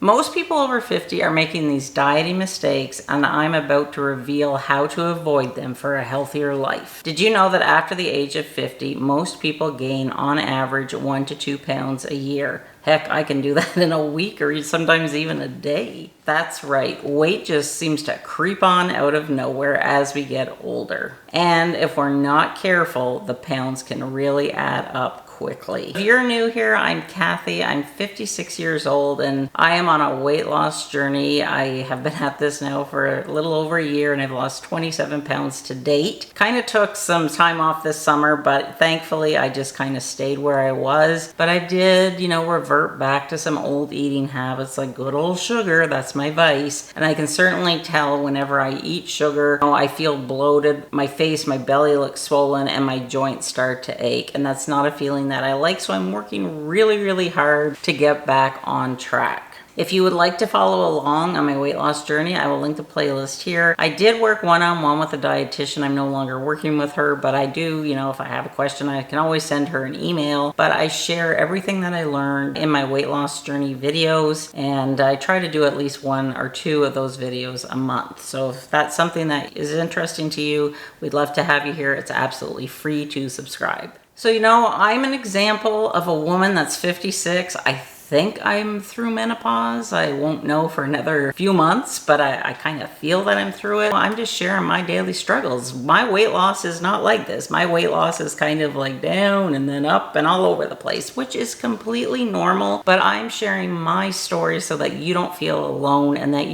Most people over 50 are making these dieting mistakes, and I'm about to reveal how to avoid them for a healthier life. Did you know that after the age of 50, most people gain on average 1 to 2 pounds a year? Heck, I can do that in a week or sometimes even a day. That's right, weight just seems to creep on out of nowhere as we get older. And if we're not careful, the pounds can really add up quickly. If you're new here, I'm Kathy. I'm 56 years old and I am on a weight loss journey. I have been at this now for a little over a year and I've lost 27 pounds to date. Kind of took some time off this summer, but thankfully I just kind of stayed where I was. But I did, revert back to some old eating habits like good old sugar. That's my vice. And I can certainly tell whenever I eat sugar, I feel bloated. My face, my belly looks swollen and my joints start to ache. And that's not a feeling that I like, so I'm working really hard to get back on track. If you would like to follow along on my weight loss journey, I will link the playlist here. I did work one-on-one with a dietitian. I'm no longer working with her, but I do, if I have a question, I can always send her an email. But I share everything that I learned in my weight loss journey videos, and I try to do at least 1 or 2 of those videos a month. So if that's something that is interesting to you, we'd love to have you here. It's absolutely free to subscribe. So, I'm an example of a woman that's 56. I think I'm through menopause. I won't know for another few months, but I kind of feel that I'm through it. I'm just sharing my daily struggles. My weight loss is not like this. My weight loss is kind of like down and then up and all over the place, which is completely normal. But I'm sharing my story so that you don't feel alone and that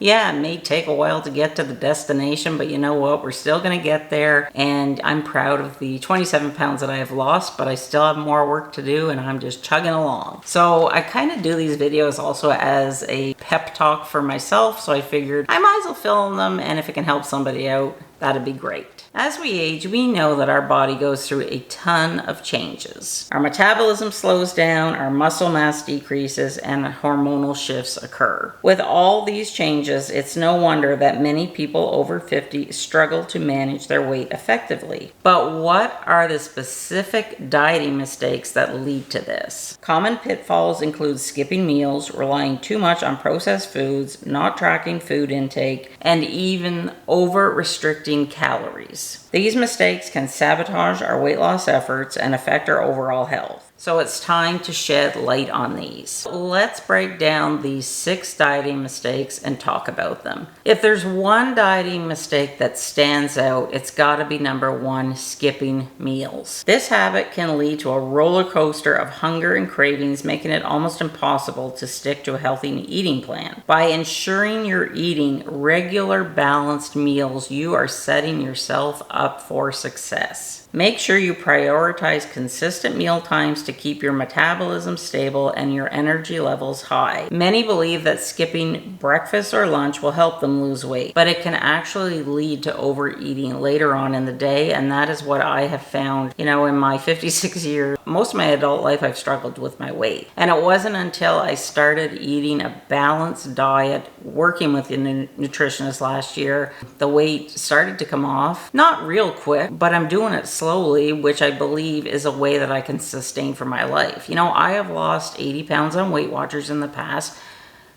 yeah, it may take a while to get to the destination, but you know what? We're still going to get there. And I'm proud of the 27 pounds that I have lost, but I still have more work to do and I'm just chugging along. So I kind of do these videos also as a pep talk for myself. So I figured I might as well film them, and if it can help somebody out, that'd be great. As we age, we know that our body goes through a ton of changes. Our metabolism slows down, our muscle mass decreases, and hormonal shifts occur. With all these changes, it's no wonder that many people over 50 struggle to manage their weight effectively. But what are the specific dieting mistakes that lead to this? Common pitfalls include skipping meals, relying too much on processed foods, not tracking food intake, and even over-restricting calories. These mistakes can sabotage our weight loss efforts and affect our overall health. So it's time to shed light on these. Let's break down these 6 dieting mistakes and talk about them. If there's one dieting mistake that stands out, it's gotta be number 1, skipping meals. This habit can lead to a roller coaster of hunger and cravings, making it almost impossible to stick to a healthy eating plan. By ensuring you're eating regular balanced meals, you are setting yourself up for success. Make sure you prioritize consistent meal times to keep your metabolism stable and your energy levels high. Many believe that skipping breakfast or lunch will help them lose weight, but it can actually lead to overeating later on in the day, and that is what I have found. In my 56 years, most of my adult life, I've struggled with my weight. And it wasn't until I started eating a balanced diet, working with a nutritionist last year, the weight started to come off. Not real quick, but I'm doing it slowly, which I believe is a way that I can sustain for my life. I have lost 80 pounds on Weight Watchers in the past.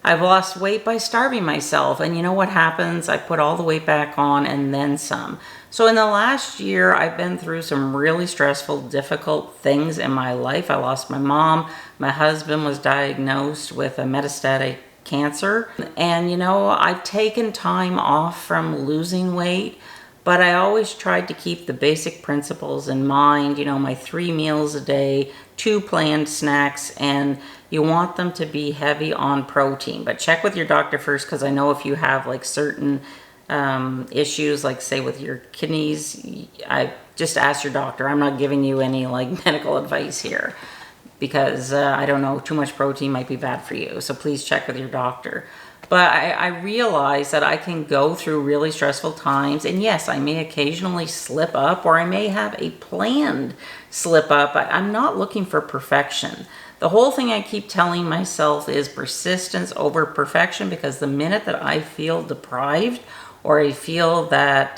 I've lost weight by starving myself, and you know what happens? I put all the weight back on and then some. So in the last year, I've been through some really stressful, difficult things in my life. I lost my mom. My husband was diagnosed with a metastatic cancer. And I've taken time off from losing weight, but I always tried to keep the basic principles in mind, my 3 meals a day, 2 planned snacks, and you want them to be heavy on protein. But check with your doctor first, because I know if you have certain issues, like say with your kidneys, I just ask your doctor. I'm not giving you any medical advice here, because I don't know, too much protein might be bad for you. So please check with your doctor. But I realize that I can go through really stressful times, and yes, I may occasionally slip up, or I may have a planned slip up. I'm not looking for perfection. The whole thing I keep telling myself is persistence over perfection, because the minute that I feel deprived, or I feel that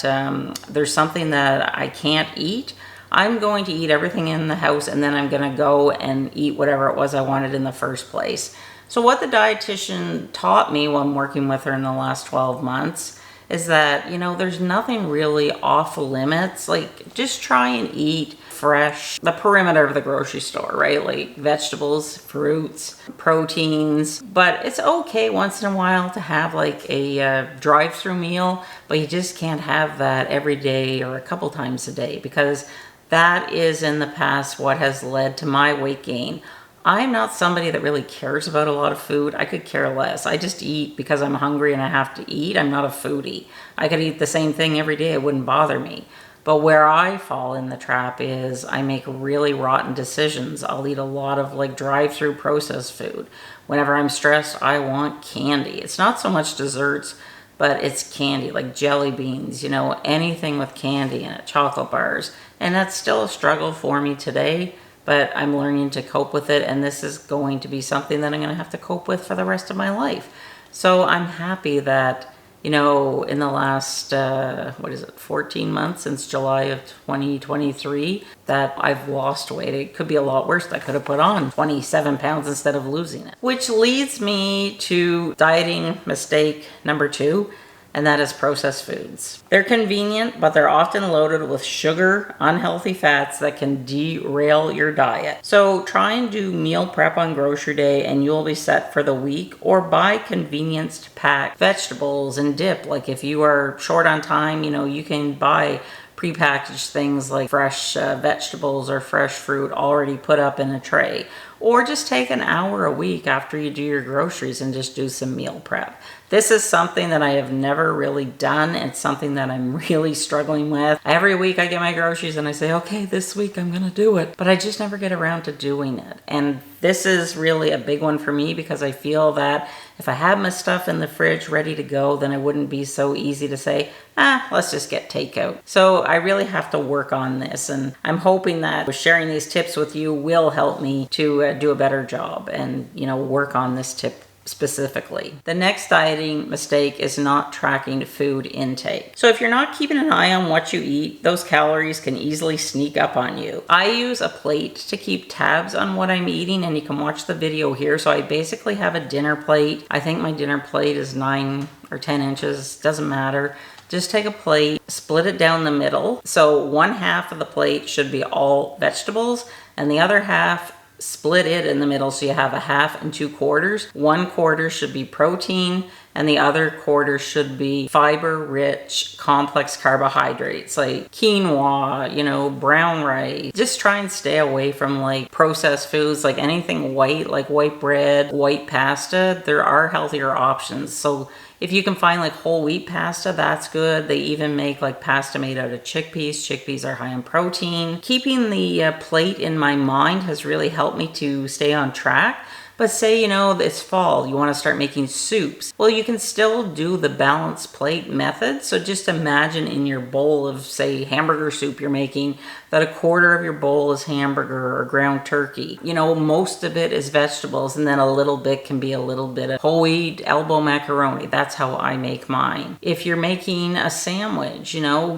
there's something that I can't eat, I'm going to eat everything in the house, and then I'm going to go and eat whatever it was I wanted in the first place. So what the dietitian taught me when working with her in the last 12 months is that, there's nothing really off limits. Like, just try and eat fresh, the perimeter of the grocery store, right? Like vegetables, fruits, proteins. But it's okay once in a while to have like a drive-through meal, but you just can't have that every day or a couple times a day, because that is in the past what has led to my weight gain. I'm not somebody that really cares about a lot of food. I could care less. I just eat because I'm hungry and I have to eat. I'm not a foodie. I could eat the same thing every day. It wouldn't bother me. But where I fall in the trap is I make really rotten decisions. I'll eat a lot of like drive-through processed food. Whenever I'm stressed, I want candy. It's not so much desserts, but it's candy, like jelly beans, anything with candy in it, chocolate bars. And that's still a struggle for me today. But I'm learning to cope with it, and this is going to be something that I'm going to have to cope with for the rest of my life. So I'm happy that, in the last, 14 months since July of 2023, that I've lost weight. It could be a lot worse. I could have put on 27 pounds instead of losing it. Which leads me to dieting mistake number 2. And that is processed foods. They're convenient, but they're often loaded with sugar, unhealthy fats that can derail your diet. So try and do meal prep on grocery day and you'll be set for the week, or buy convenience packed vegetables and dip. Like if you are short on time, you can buy prepackaged things like fresh vegetables or fresh fruit already put up in a tray. Or just take an hour a week after you do your groceries and just do some meal prep. This is something that I have never really done. It's something that I'm really struggling with. Every week I get my groceries and I say, okay, this week I'm gonna do it. But I just never get around to doing it. And this is really a big one for me, because I feel that if I had my stuff in the fridge ready to go, then it wouldn't be so easy to say, let's just get takeout. So I really have to work on this, and I'm hoping that sharing these tips with you will help me to do a better job and, work on this tip specifically. The next dieting mistake is not tracking food intake. So if you're not keeping an eye on what you eat, those calories can easily sneak up on you. I use a plate to keep tabs on what I'm eating, and you can watch the video here. So I basically have a dinner plate. I think my dinner plate is 9 or 10 inches, doesn't matter. Just take a plate, split it down the middle. So one half of the plate should be all vegetables, and the other half, split it in the middle so you have a half and 2 quarters. 1 quarter should be protein, and the other quarter should be fiber-rich, complex carbohydrates like quinoa, brown rice. Just try and stay away from like processed foods, like anything white, like white bread, white pasta. There are healthier options. So if you can find like whole wheat pasta, that's good. They even make like pasta made out of chickpeas. Chickpeas are high in protein. Keeping the plate in my mind has really helped me to stay on track. But say, it's fall, you want to start making soups. Well, you can still do the balanced plate method. So just imagine in your bowl of, say, hamburger soup you're making, that a quarter of your bowl is hamburger or ground turkey. Most of it is vegetables, and then a little bit can be a little bit of whole wheat elbow macaroni. That's how I make mine. If you're making a sandwich,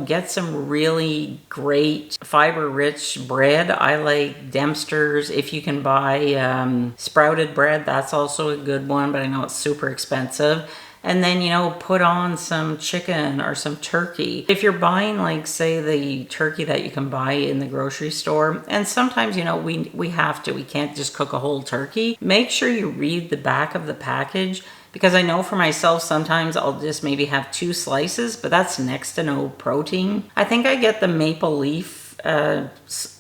get some really great fiber-rich bread. I like Dempster's. If you can buy sprouted bread, that's also a good one, but I know it's super expensive. And then, put on some chicken or some turkey. If you're buying, like, say, the turkey that you can buy in the grocery store, and sometimes, we have to, we can't just cook a whole turkey. Make sure you read the back of the package, because I know for myself, sometimes I'll just maybe have 2 slices, but that's next to no protein. I think I get the maple leaf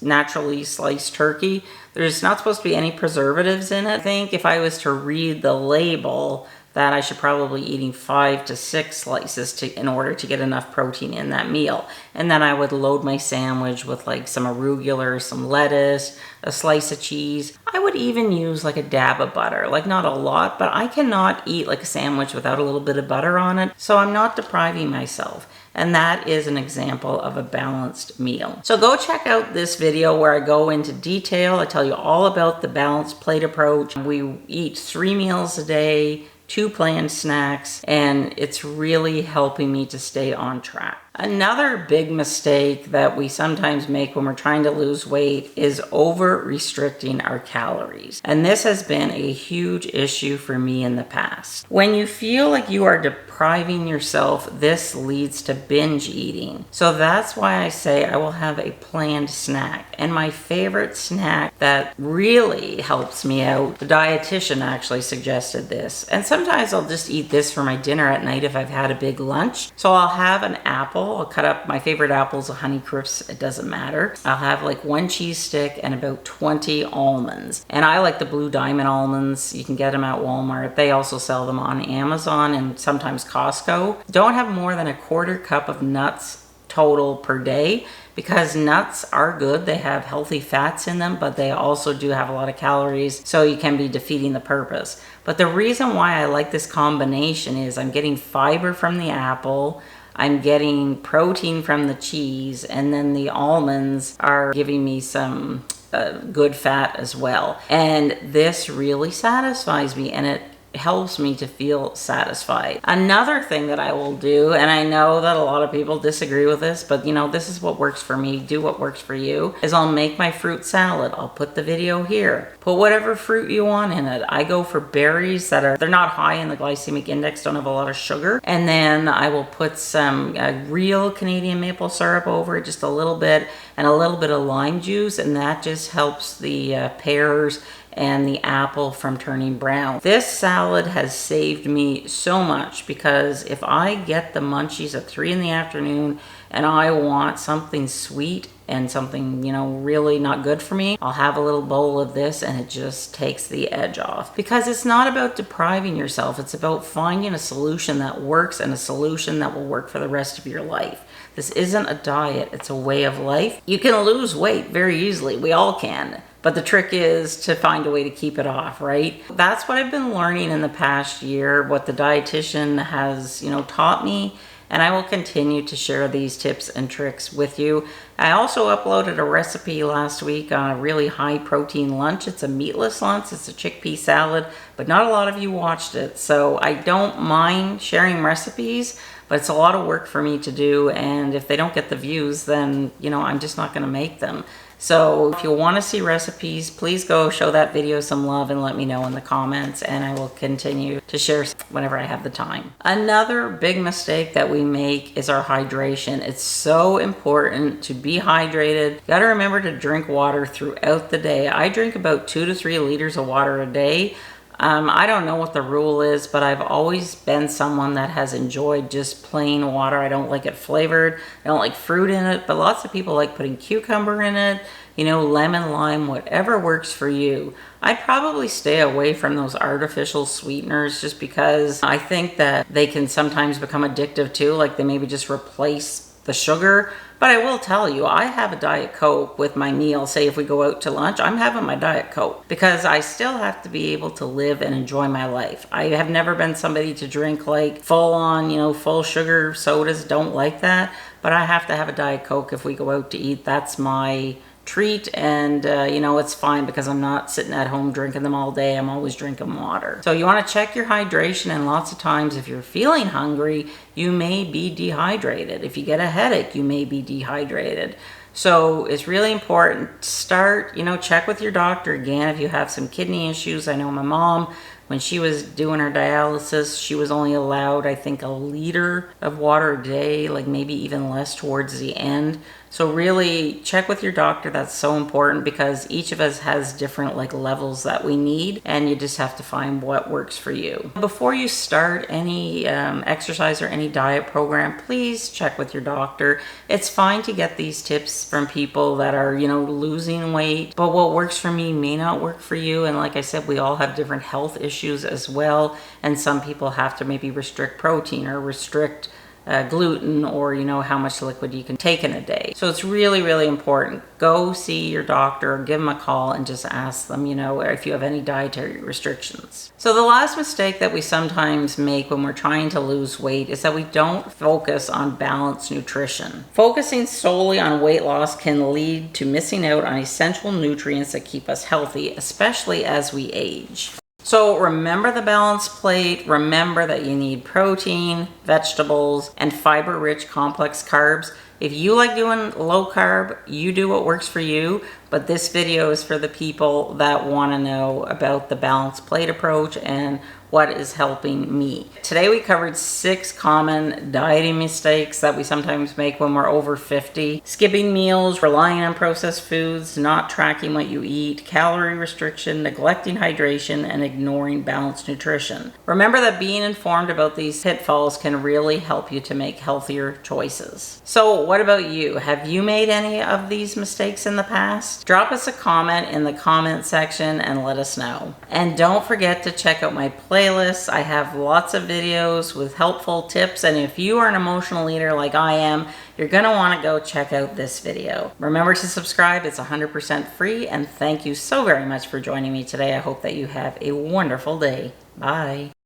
naturally sliced turkey. There's not supposed to be any preservatives in it. I think if I was to read the label, that I should probably be eating 5 to 6 slices in order to get enough protein in that meal. And then I would load my sandwich with like some arugula, some lettuce, a slice of cheese. I would even use like a dab of butter, like not a lot, but I cannot eat like a sandwich without a little bit of butter on it. So I'm not depriving myself. And that is an example of a balanced meal. So go check out this video where I go into detail. I tell you all about the balanced plate approach. We eat 3 meals a day, 2 planned snacks, and it's really helping me to stay on track. Another big mistake that we sometimes make when we're trying to lose weight is over restricting our calories. And this has been a huge issue for me in the past. When you feel like you are depriving yourself, this leads to binge eating. So that's why I say I will have a planned snack. And my favorite snack that really helps me out, the dietitian actually suggested this. And sometimes I'll just eat this for my dinner at night if I've had a big lunch. So I'll have an apple. I'll cut up, my favorite apples, a Honeycrisp, it doesn't matter. I'll have like 1 cheese stick and about 20 almonds. And I like the Blue Diamond almonds. You can get them at Walmart. They also sell them on Amazon and sometimes Costco. Don't have more than a 1/4 cup of nuts total per day, because nuts are good. They have healthy fats in them, but they also do have a lot of calories, so you can be defeating the purpose. But the reason why I like this combination is I'm getting fiber from the apple, I'm getting protein from the cheese, and then the almonds are giving me some good fat as well. And this really satisfies me, and it helps me to feel satisfied. Another thing that I will do, and I know that a lot of people disagree with this, but you know, this is what works for me. Do what works for you. Is I'll make my fruit salad. I'll put the video here. Put whatever fruit you want in it. I go for berries that they're not high in the glycemic index, don't have a lot of sugar. And then I will put some real Canadian maple syrup over it, just a little bit, and a little bit of lime juice, and that just helps the pears and the apple from turning brown. This salad has saved me so much, because if I get the munchies at 3 in the afternoon and I want something sweet and something, you know, really not good for me, I'll have a little bowl of this and it just takes the edge off. Because it's not about depriving yourself, it's about finding a solution that works and a solution that will work for the rest of your life. This isn't a diet, it's a way of life. You can lose weight very easily, we all can. But the trick is to find a way to keep it off, right? That's what I've been learning in the past year, what the dietitian has, you know, taught me, and I will continue to share these tips and tricks with you. I also uploaded a recipe last week on a really high protein lunch. It's a meatless lunch, it's a chickpea salad, but not a lot of you watched it. So I don't mind sharing recipes, but it's a lot of work for me to do, and if they don't get the views, then, you know, I'm just not gonna make them. So if you want to see recipes, please go show that video some love and let me know in the comments, and I will continue to share whenever I have the time. Another big mistake that we make is our hydration. It's so important to be hydrated. You got to remember to drink water throughout the day. I drink about 2 to 3 liters of water a day. I don't know what the rule is, but I've always been someone that has enjoyed just plain water. I don't like it flavored. I don't like fruit in it, but lots of people like putting cucumber in it, you know, lemon, lime, whatever works for you. I'd probably stay away from those artificial sweeteners, just because I think that they can sometimes become addictive too, like they maybe just replace the sugar. But I will tell you, I have a Diet Coke with my meal. Say if we go out to lunch, I'm having my Diet Coke, because I still have to be able to live and enjoy my life. I have never been somebody to drink like full on, you know, full sugar sodas. Don't like that. But I have to have a Diet Coke if we go out to eat. That's my treat, and you know, it's fine, because I'm not sitting at home drinking them all day. I'm always drinking water. So you want to check your hydration, and lots of times if you're feeling hungry, you may be dehydrated. If you get a headache, you may be dehydrated. So it's really important to start, you know, check with your doctor again if you have some kidney issues. I know my mom, when she was doing her dialysis, she was only allowed, I think, 1 liter of water a day, like maybe even less towards the end. So really check with your doctor. That's so important, because each of us has different like levels that we need, and you just have to find what works for you. Before you start any exercise or any diet program, please check with your doctor. It's fine to get these tips from people that are, you know, losing weight, but what works for me may not work for you. And like I said, we all have different health issues as well, and some people have to maybe restrict protein or restrict gluten, or you know, how much liquid you can take in a day. So it's really, really important. Go see your doctor, or give them a call and just ask them, you know, if you have any dietary restrictions. So the last mistake that we sometimes make when we're trying to lose weight is that we don't focus on balanced nutrition. Focusing solely on weight loss can lead to missing out on essential nutrients that keep us healthy, especially as we age. So remember the balanced plate. Remember that you need protein, vegetables, and fiber-rich complex carbs. If you like doing low carb, you do what works for you, but this video is for the people that want to know about the balanced plate approach and what is helping me. Today we covered 6 common dieting mistakes that we sometimes make when we're over 50. Skipping meals, relying on processed foods, not tracking what you eat, calorie restriction, neglecting hydration, and ignoring balanced nutrition. Remember that being informed about these pitfalls can really help you to make healthier choices. So what about you? Have you made any of these mistakes in the past? Drop us a comment in the comment section and let us know. And don't forget to check out my playlist. I have lots of videos with helpful tips, and if you are an emotional eater like I am, you're going to want to go check out this video. Remember to subscribe. It's 100% free, and thank you so very much for joining me today. I hope that you have a wonderful day. Bye.